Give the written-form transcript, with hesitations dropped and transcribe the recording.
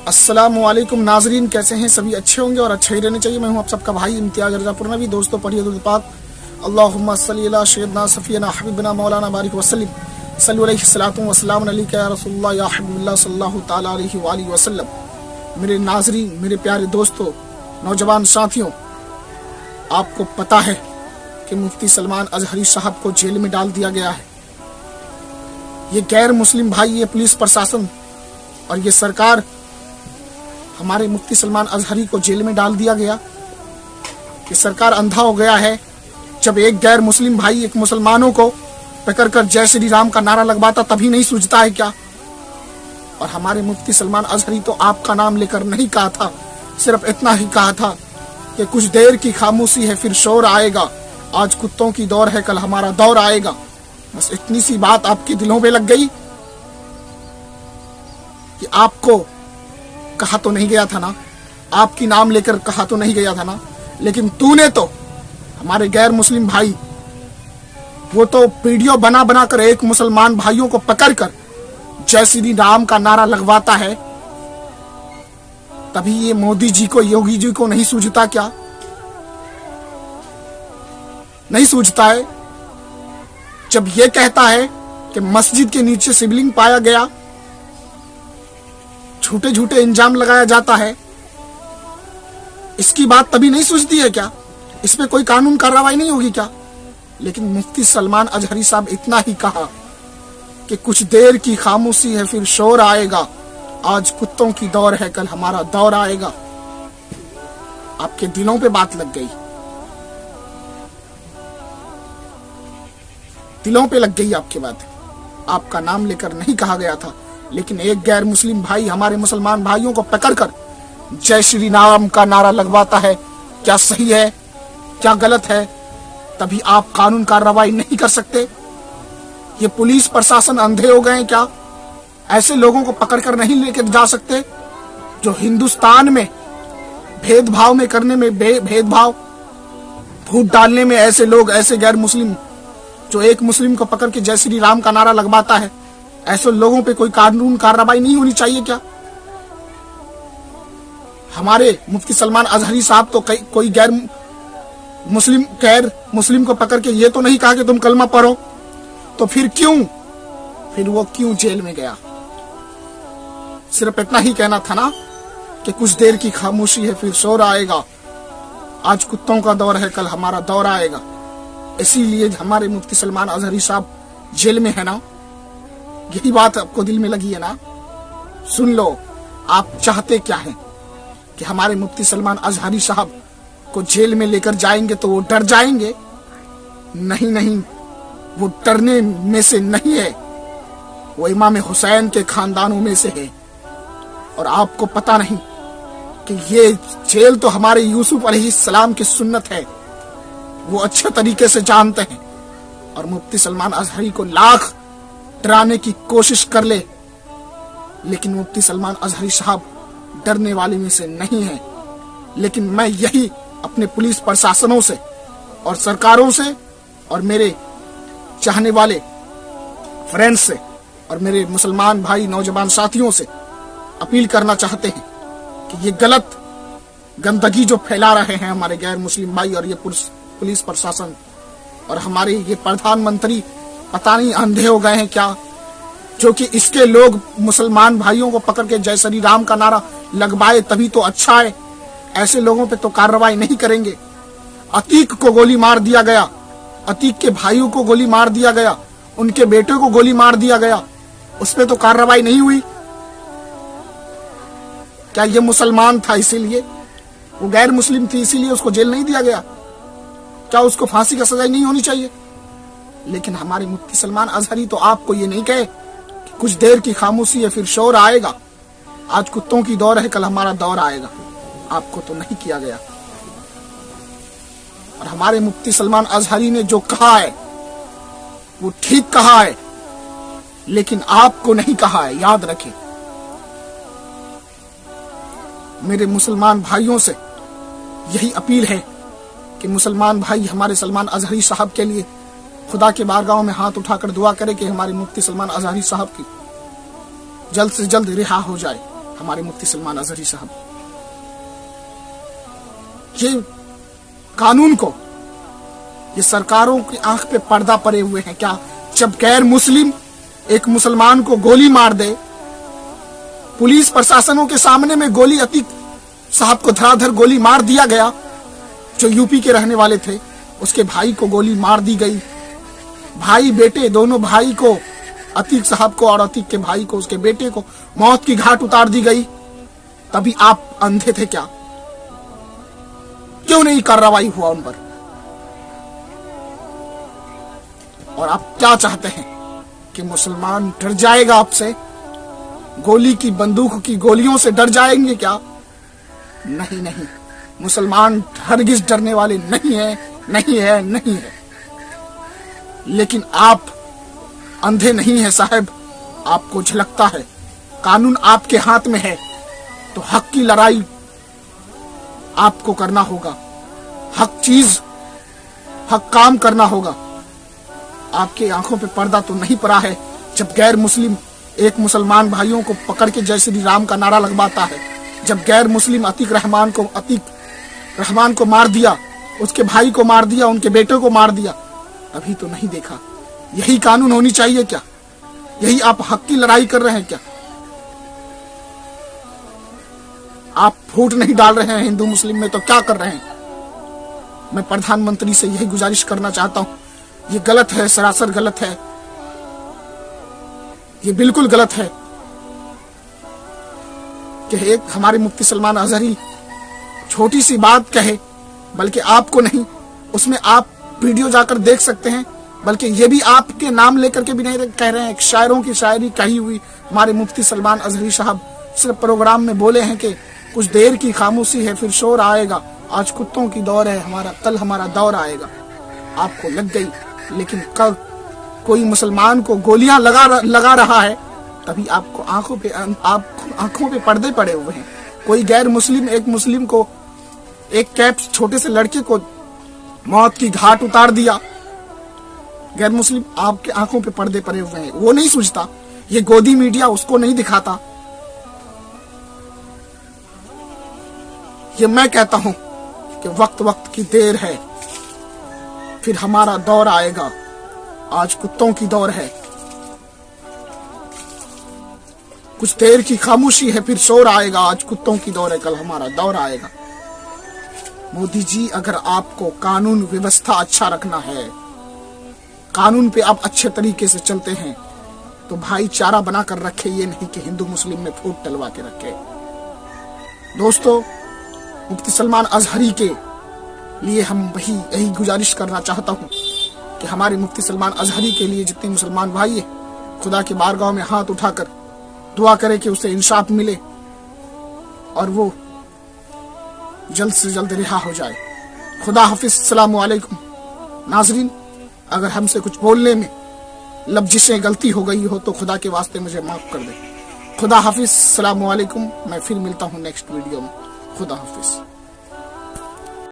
अस्सलामुअलैकुम नाजरीन, कैसे हैं? सभी अच्छे होंगे और अच्छे ही रहने चाहिए। मैं हूं आप सबका भाई इम्तियाज रजा पुरनवी। दोस्तों, पढ़िए दुरूद पाक। अल्लाहुम्मा सल्ली अला सय्यदना सफियना हबीबना मौलाना बारिक वसल्लम सल्लल्लाहु अलैहि सलातु व सलाम अलैका या रसूलुल्लाह या हबीबल्लाह सल्लल्लाहु तआला अलैहि व आलिहि वसल्लम। मेरे नाजरीन, मेरे प्यारे दोस्तों, नौजवान साथियों, आपको पता है कि मुफ्ती सलमान अजहरी साहब को जेल में डाल दिया गया है। ये गैर मुस्लिम भाई, ये पुलिस प्रशासन और ये सरकार हमारे मुफ्ती सलमान अजहरी को जेल में डाल दिया गया। ये सरकार अंधा हो गया है। जब एक गैर मुस्लिम भाई एक मुसलमानों को पकड़कर जय श्री राम का नारा लगवाता तभी नहीं सूझता है क्या? और हमारे मुफ्ती सलमान अजहरी तो आपका नाम लेकर नहीं कहा था, सिर्फ इतना ही कहा था कि कुछ देर की खामोशी है फिर शोर आएगा, आज कुत्तों की दौर है कल हमारा दौर आएगा। बस इतनी सी बात आपके दिलों पे लग गई कि आपको कहा तो नहीं गया था ना, आपकी नाम लेकर कहा तो नहीं गया था ना, लेकिन तूने तो हमारे गैर मुस्लिम भाई, वो तो वीडियो बना बना कर एक मुसलमान भाइयों को पकड़कर जय श्री राम का नारा लगवाता है। तभी ये मोदी जी को, योगी जी को नहीं सूझता क्या? नहीं सूझता है जब ये कहता है कि मस्जिद के नीचे शिवलिंग पाया गया, झूठे झूठे इंजाम लगाया जाता है। इसकी बात तभी नहीं सूझती है क्या? इस पे कोई कानून कार्रवाई नहीं होगी क्या? लेकिन मुफ्ती सलमान अजहरी साहब इतना ही कहा कि कुछ देर की खामोशी है फिर शोर आएगा, आज कुत्तों की दौर है कल हमारा दौर आएगा। आपके दिलों पे बात लग गई, दिलों पे लग गई आपकी बात। आपका नाम लेकर नहीं कहा गया था, लेकिन एक गैर मुस्लिम भाई हमारे मुसलमान भाइयों को पकड़कर जय श्री राम का नारा लगवाता है। क्या सही है, क्या गलत है? तभी आप कानून कार्रवाई नहीं कर सकते? ये पुलिस प्रशासन अंधे हो गए हैं क्या? ऐसे लोगों को पकड़कर नहीं लेकर जा सकते जो हिंदुस्तान में भेदभाव में करने में भेदभाव, फूट डालने में ऐसे लोग, ऐसे गैर मुस्लिम जो एक मुस्लिम को पकड़ के जय श्री राम का नारा लगवाता है, ऐसे लोगों पे कोई कानून कार्रवाई नहीं होनी चाहिए क्या? हमारे मुफ्ती सलमान अजहरी साहब तो कोई गैर मुस्लिम को पकड़ के ये तो नहीं कहा कि तुम कलमा पढ़ो, तो फिर वो क्यों जेल में गया? सिर्फ इतना ही कहना था ना कि कुछ देर की खामोशी है फिर शोर आएगा, आज कुत्तों का दौर है कल हमारा दौर आएगा। इसीलिए हमारे मुफ्ती सलमान अजहरी साहब जेल में है ना। यही बात आपको दिल में लगी है ना? सुन लो, आप चाहते क्या हैं? कि हमारे मुफ्ती सलमान अजहरी साहब को जेल में लेकर जाएंगे तो वो डर जाएंगे? नहीं नहीं, वो डरने में से नहीं है, वो इमाम हुसैन के खानदानों में से है। और आपको पता नहीं कि ये जेल तो हमारे यूसुफ अलैहिस्सलाम की सुन्नत है, वो अच्छे तरीके से जानते हैं। और मुफ्ती सलमान अजहरी को लाख डराने की कोशिश कर ले, लेकिन मुफ्ती सलमान अजहरी साहब डरने वाले में से नहीं है। लेकिन मैं यही अपने पुलिस प्रशासनों से और सरकारों से और मेरे चाहने वाले फ्रेंड्स से और मेरे मुसलमान भाई नौजवान साथियों से अपील करना चाहते हैं कि ये गलत गंदगी जो फैला रहे हैं हमारे गैर मुस्लिम भाई और ये पुलिस प्रशासन और हमारे ये प्रधानमंत्री, पता नहीं अंधे हो गए हैं क्या, जो कि इसके लोग मुसलमान भाइयों को पकड़ के जय श्री राम का नारा लगवाए तभी तो अच्छा है। ऐसे लोगों पे तो कार्रवाई नहीं करेंगे। अतीक को गोली मार दिया गया, अतीक के भाइयों को गोली मार दिया गया, उनके बेटे को गोली मार दिया गया, उस पे तो कार्रवाई नहीं हुई। क्या ये मुसलमान था इसीलिए? वो गैर मुस्लिम थी इसीलिए उसको जेल नहीं दिया गया? क्या उसको फांसी का सजा नहीं होनी चाहिए? लेकिन हमारे मुफ्ती सलमान अजहरी तो आपको ये नहीं कहे कि कुछ देर की खामोशी है फिर शोर आएगा, आज कुत्तों की दौर है कल हमारा दौर आएगा। आपको तो नहीं किया गया। और हमारे मुफ्ती सलमान अजहरी ने जो कहा है वो ठीक कहा है, लेकिन आपको नहीं कहा है, याद रखें। मेरे मुसलमान भाइयों से यही अपील है कि मुसलमान भाई हमारे सलमान अजहरी साहब के लिए खुदा के बारगाहों में हाथ उठाकर दुआ करे कि हमारे मुफ्ती सलमान अजहरी साहब की जल्द से जल्द रिहा हो जाए। हमारे मुफ्ती सलमान अजहरी साहब। ये कानून को, ये सरकारों की आंख पे पर्दा पड़े हुए हैं क्या? जब गैर मुस्लिम एक मुसलमान को गोली मार दे, पुलिस प्रशासनों के सामने में गोली, अतीक साहब को धराधर गोली मार दिया गया, जो यूपी के रहने वाले थे, उसके भाई को गोली मार दी गई, भाई बेटे दोनों भाई को, अतीक साहब को और अतीक के भाई को, उसके बेटे को मौत की घाट उतार दी गई, तभी आप अंधे थे क्या? क्यों नहीं कार्रवाई हुआ उन पर? और आप क्या चाहते हैं कि मुसलमान डर जाएगा आपसे? गोली की, बंदूक की गोलियों से डर जाएंगे क्या? नहीं नहीं, मुसलमान हरगिज डरने वाले नहीं है, नहीं है, नहीं है। लेकिन आप अंधे नहीं है साहब, आपको झलकता है, कानून आपके हाथ में है, तो हक की लड़ाई आपको करना होगा, हक चीज, हक काम करना होगा। आपके आंखों पे पर्दा तो नहीं पड़ा है जब गैर मुस्लिम एक मुसलमान भाइयों को पकड़ के जय श्री राम का नारा लगवाता है, जब गैर मुस्लिम अतीक रहमान को मार दिया, उसके भाई को मार दिया, उनके बेटे को मार दिया, अभी तो नहीं देखा। यही कानून होनी चाहिए क्या? यही आप हक की लड़ाई कर रहे हैं क्या? आप फूट नहीं डाल रहे हैं हिंदू मुस्लिम में, तो क्या कर रहे हैं? मैं प्रधानमंत्री से यही गुजारिश करना चाहता हूं, ये गलत है, सरासर गलत है, ये बिल्कुल गलत है कि एक हमारे मुफ्ती सलमान अजहरी छोटी सी बात कहे, बल्कि आपको नहीं, उसमें आप वीडियो जाकर देख सकते हैं, बल्कि ये भी आपके नाम लेकर के भी नहीं कह रहे हैं, एक शायरों की शायरी कही हुई हमारे मुफ्ती सलमान अजहरी साहब सिर्फ प्रोग्राम में बोले हैं कि कुछ देर की खामोशी है फिर शोर आएगा, आज कुत्तों की दौर है हमारा, कल हमारा दौर आएगा। आपको लग गई, लेकिन कल कोई मुसलमान को गोलियां लगा रहा है, तभी आपको आंखों पे पर्दे पड़े हुए हैं। कोई गैर मुस्लिम एक मुस्लिम को, एक कैप छोटे से लड़के को मौत की घाट उतार दिया, गैर मुस्लिम आपके आंखों पे पर्दे पड़े हुए हैं, वो नहीं सूझता, ये गोदी मीडिया उसको नहीं दिखाता। ये मैं कहता हूं कि वक्त की देर है, फिर हमारा दौर आएगा, आज कुत्तों की दौर है। कुछ देर की खामोशी है फिर शोर आएगा, आज कुत्तों की दौर है, कल हमारा दौर आएगा। मोदी जी, अगर आपको कानून व्यवस्था अच्छा रखना है, कानून पे आप अच्छे तरीके से चलते हैं, तो भाईचारा बनाकर रखे, ये नहीं कि हिंदू मुस्लिम में फूट टलवा के रखे। दोस्तों, मुफ्ती सलमान अजहरी के लिए हम यही गुजारिश करना चाहता हूं कि हमारे मुफ्ती सलमान अजहरी के लिए जितने मुसलमान भाई हैं, खुदा के बारगाह में हाथ उठाकर दुआ करें कि उसे इंसाफ मिले और वो जल्द से जल्द रिहा हो जाए। खुदा हाफिज, अस्सलाम वालेकुम। नाजरीन, अगर हमसे कुछ बोलने में लफ्ज़िशें गलती हो गई हो तो खुदा के वास्ते मुझे माफ कर दे। खुदा हाफिज, अस्सलाम वालेकुम। मैं फिर मिलता हूँ नेक्स्ट वीडियो में। खुदा हाफिज।